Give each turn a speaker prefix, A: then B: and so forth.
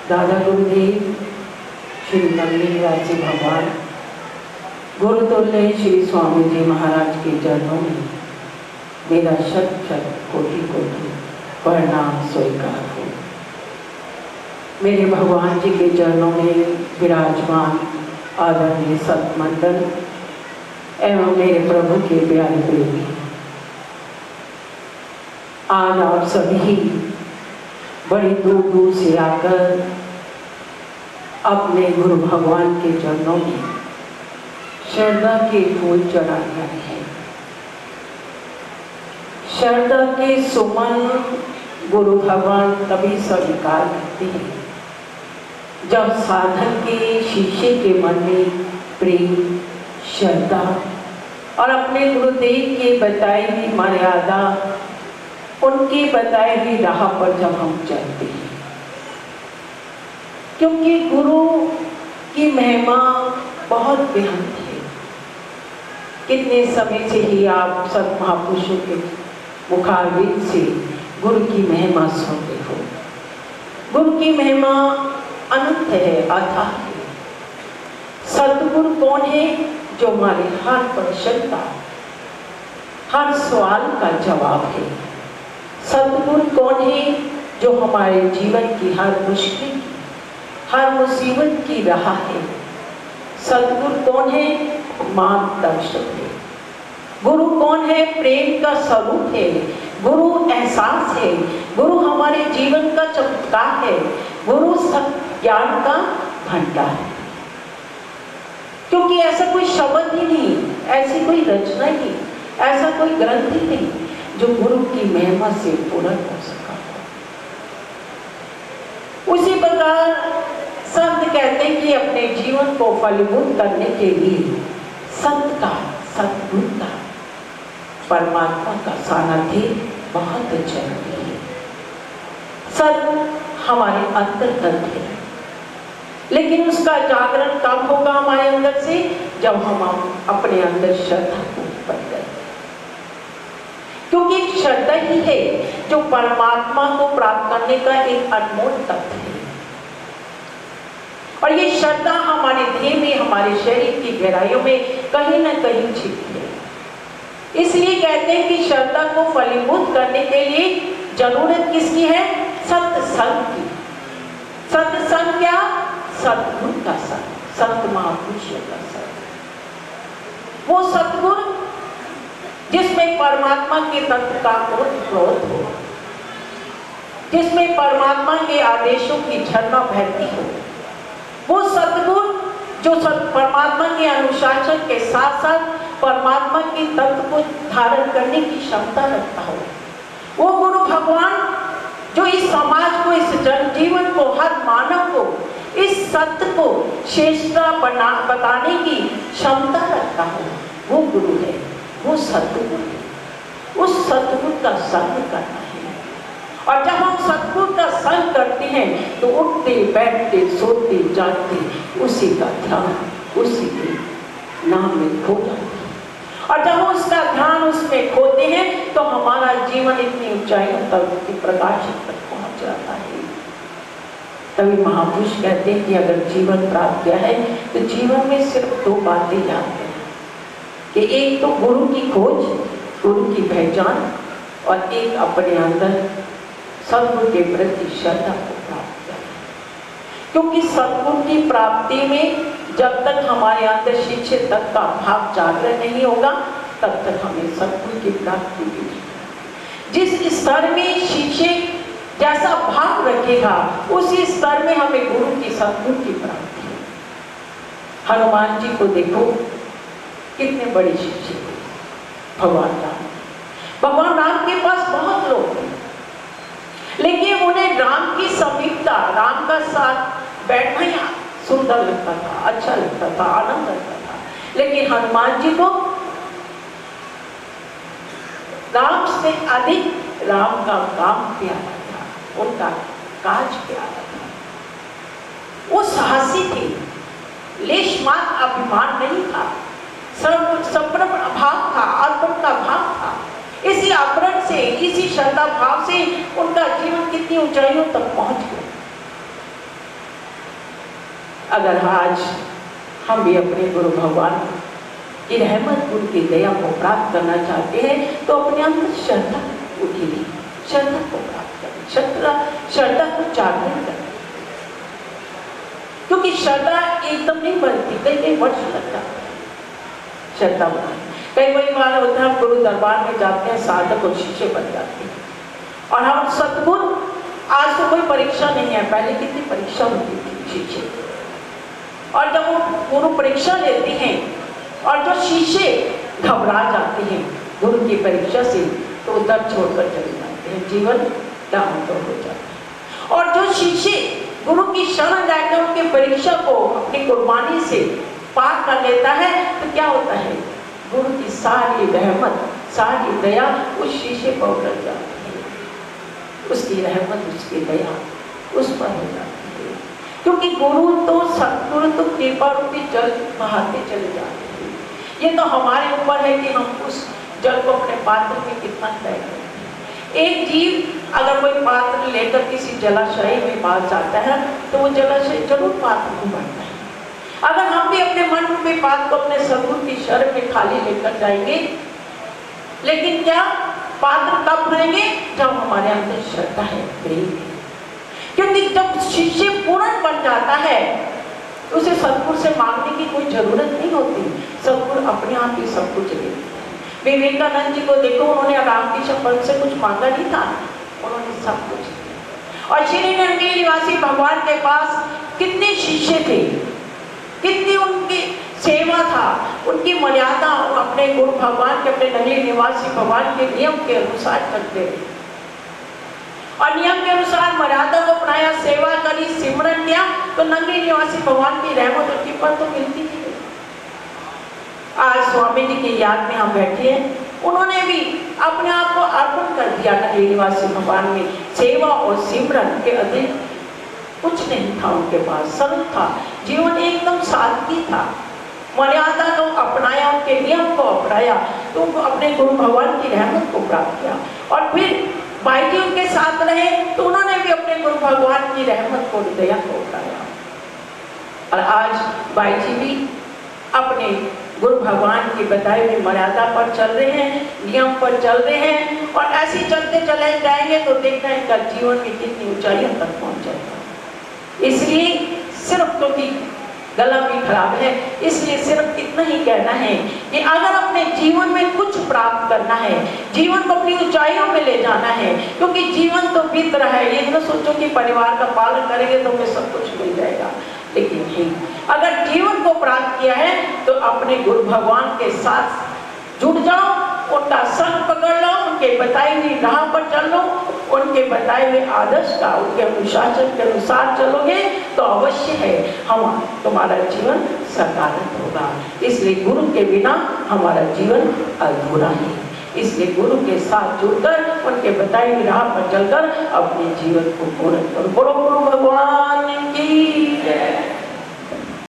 A: दादा गुरुदेव श्री नंदीराज जी भगवान गुरुतुल्य श्री स्वामी जी महाराज के चरणों में मेरा शत शत कोटि कोटि प्रणाम स्वीकार हो। मेरे भगवान जी के चरणों में विराजमान आदरणीय सतमंडल एवं मेरे प्रभु के प्यारे प्रेमी, आज आप सभी बड़ी दूर दूर से आकर अपने गुरु भगवान के चरणों में श्रद्धा के फूल चढ़ाने आए हैं। श्रद्धा के सुमन गुरु भगवान तभी स्वीकार करते हैं जब साधक के शिष्य के मन में प्रेम, श्रद्धा और अपने गुरुदेव की बताई हुई मर्यादा, उनकी बताई हुई राह पर जब हम चलते हैं, क्योंकि गुरु की महिमा बहुत बेहद है। कितने समय से ही आप सब महापुरुषों के मुखारबिंद से गुरु की महिमा सुनते हो। गुरु की महिमा अनंत है, अथाह है। सतगुरु कौन है? जो हमारे हर प्रश्न का, हर सवाल का जवाब है। सतगुरु कौन है? जो हमारे जीवन की हर मुश्किल की, हर मुसीबत की राह है। सतगुरु कौन है? मार्गदर्शक है। गुरु कौन है? प्रेम का स्वरूप है। गुरु एहसास है। गुरु हमारे जीवन का चमत्कार है। गुरु सब ज्ञान का भंडार है। क्योंकि ऐसा कोई शब्द ही नहीं, ऐसी कोई रचना ही, ऐसा कोई ग्रंथ ही नहीं जो गुरु की महिमा से पूर्ण हो सका। उसी प्रकार संत कहते हैं कि अपने जीवन को फलीभूत करने के लिए संत का, सतगुरु का, परमात्मा का सानिध्य बहुत जरूरी है। सत हमारे अंतर्गत है, लेकिन उसका जागरण कब होगा हमारे अंदर से? जब हम अपने अंदर श्रद्धा को उत्पन्न करें। क्योंकि श्रद्धा ही है जो परमात्मा को प्राप्त करने का एक अनमोल तत्व है। और ये श्रद्धा हमारे देह में, हमारे शरीर की गहराइयों में कहीं ना कहीं छिपी है। इसलिए कहते हैं कि श्रद्धा को फलीभूत करने के लिए जरूरत किसकी है? सत्संग की। सत्संग क्या? सतगुरु का संग, संत महापुरुषों का संग। वो सतगुरु जिसमें परमात्मा के तत्व का क्रोध हो, जिसमें परमात्मा के आदेशों की झरना बहती हो। वो सतगुरु जो परमात्मा के अनुशासन के साथ साथ परमात्मा के तत्व को धारण करने की क्षमता रखता हो। वो गुरु भगवान जो इस समाज को, इस जनजीवन को, हर मानव को इस सत्य को श्रेष्ठता बताने की क्षमता रखता हो, वो गुरु है, वो सतगुरु है। उस सतगुरु का संग करना है। और जब हम सतगुरु का संग करते हैं तो उठते बैठते सोते जागते उसी का ध्यान, उसी के नाम में खो जाते हैं। और जब हम उसका ध्यान उसमें खोते हैं तो हमारा जीवन इतनी ऊंचाइयों तक की प्रकाश तक पहुंच जाता है। तभी महापुरुष कहते हैं कि अगर जीवन प्राप्त किया है तो जीवन में सिर्फ दो बातें याद रखें कि एक तो गुरु की खोज, गुरु की पहचान, और एक अपने अंदर सतगुरु के प्रति श्रद्धा को प्राप्त करें। क्योंकि सतगुरु की प्राप्ति में जब तक हमारे अंदर शिष्य तक का भाव जागरण नहीं होगा तब तक हमें सतगुरु की प्राप्ति भी नहीं। जिस स्तर में शिष्य जैसा भाव रखेगा उसी स्तर में हमें गुरु की, सतगुरु की प्राप्ति है। हनुमान जी को देखो, कितने बड़े शिष्य थे भगवान राम। भगवान राम के पास बहुत लोग थे, लेकिन उन्हें राम की समीपता, राम का साथ बैठना ही सुंदर लगता था, अच्छा लगता था, आनंद लगता था। लेकिन हनुमान जी को राम से अधिक राम का काम प्यारा था, उनका काज प्यारा था। वो साहसी थे, लेशमात्र अभिमान नहीं था, समर्पण भाव था, अर्पण का भाव था। इसी अर्पण से, इसी श्रद्धा भाव से उनका जीवन कितनी ऊंचाइयों तक पहुंच गया। अगर आज हम भी अपने गुरु भगवान की रहमत, उनकी दया को प्राप्त करना चाहते हैं तो अपने अंदर श्रद्धा उठेगी, श्रद्धा को प्राप्त करें, श्रद्धा को जागृत करें, क्योंकि श्रद्धा एकदम नहीं बनती, कई वर्ष लगता है श्रद्धा बनाने। कई बार होता है हम गुरु दरबार में जाते हैं, साधक और शिष्य बन जाते हैं और हम सद्गुरु, आज तो कोई परीक्षा नहीं है, पहले कितनी परीक्षा होती थी शिष्य, और जब वो गुरु परीक्षा लेते हैं और जो शिष्य घबरा जाते हैं गुरु की परीक्षा से, तो दर छोड़कर चले जाते हैं, जीवन डामाडोल हो जाता है। और जो शिष्य गुरु की शरण जाकर उनकी परीक्षा को अपनी कुर्बानी से पार कर लेता है, तो क्या होता है, गुरु की सारी रहमत, सारी दया उस शिष्य पर उतर जाती है, उसकी रहमत, उसकी दया उस पर हो जाती है, क्योंकि गुरु तो सतगुरु तो कृपा रूपी जल बहाते चले जाते हैं। ये तो हमारे ऊपर है कि हम उस जल को अपने पात्र में कितना तय करें। एक जीव अगर कोई पात्र लेकर किसी जलाशय में पास जाता है तो वो जलाशय जरूर पात्र में भरता है। अगर हम भी अपने मन रूपी पात्र को अपने सद्गुरु की शरण में खाली लेकर जाएंगे, लेकिन क्या पात्र कब भरेंगे, जब हमारे अंदर श्रद्धा है, प्रेम है। क्योंकि जब शिष्य पूर्ण बन जाता है उसे सद्गुरु से मांगने की कोई जरूरत नहीं होती, सद्गुरु अपने आप ही सब कुछ देते हैं। विवेकानंद जी को देखो, उन्होंने रामकृष्ण पंत से कुछ मांगा नहीं था, उन्होंने सब कुछ दिया। और श्री नंगली निवासी भगवान के पास कितने शिष्य थे, कितनी उनकी सेवा था, उनकी मर्यादा अपने गुरु भगवान के, अपने नंगली निवासी भगवान के नियम के अनुसार करते थे और नियम के अनुसार मर्यादा को अपनाया, सेवा करी, सिमरन किया, तो नंगली निवासी भगवान की रहमत और कृपा तो मिलती ही। आज स्वामी जी की याद में हम बैठे हैं, उन्होंने भी अपने आप को अर्पण कर दिया नंगली निवासी भगवान में, सेवा और सिमरन के अधिक कुछ नहीं था उनके पास, सरल था जीवन, एकदम सादगी था, मर्यादा को अपनाया, उनके नियम को अपनाया, तो अपने गुरु भगवान की रहमत को प्राप्त किया। और फिर भाई जी उनके साथ रहे तो उन्होंने भी अपने गुरु भगवान की रहमत को, दया को अपनाया। और आज भाई जी भी अपने गुरु भगवान की बताई हुई मर्यादा पर चल रहे हैं, नियम पर चल रहे हैं, और ऐसे चलते चले जाएंगे तो देखना इनका जीवन में कितनी ऊंचाइयों तक पहुंच जाएगा। इसलिए सिर्फ, क्योंकि गला भी खराब है, इसलिए सिर्फ इतना ही कहना है कि अगर अपने जीवन में कुछ प्राप्त करना है, जीवन को अपनी ऊंचाइयों में ले जाना है, क्योंकि जीवन तो बीत रहा है, ये न सोचो कि परिवार का पालन करेंगे तो हमें सब कुछ मिल जाएगा, लेकिन नहीं, अगर जीवन को प्राप्त किया है तो अपने गुरु भगवान के साथ जुड़ जाओ, उनका संग पकड़ लो, उनके बताई हुई राह पर चल लो, उनके बताए हुए आदर्श का, उनके अनुशासन के अनुसार चलोगे तो अवश्य है हम तुम्हारा जीवन सकारात्मक होगा। इसलिए गुरु के बिना हमारा जीवन अधूरा है। इसलिए गुरु के साथ जुड़कर, उनके बताई हुई राह पर चलकर अपने जीवन को पूर्ण करो। बोलो गुरु भगवान की जय।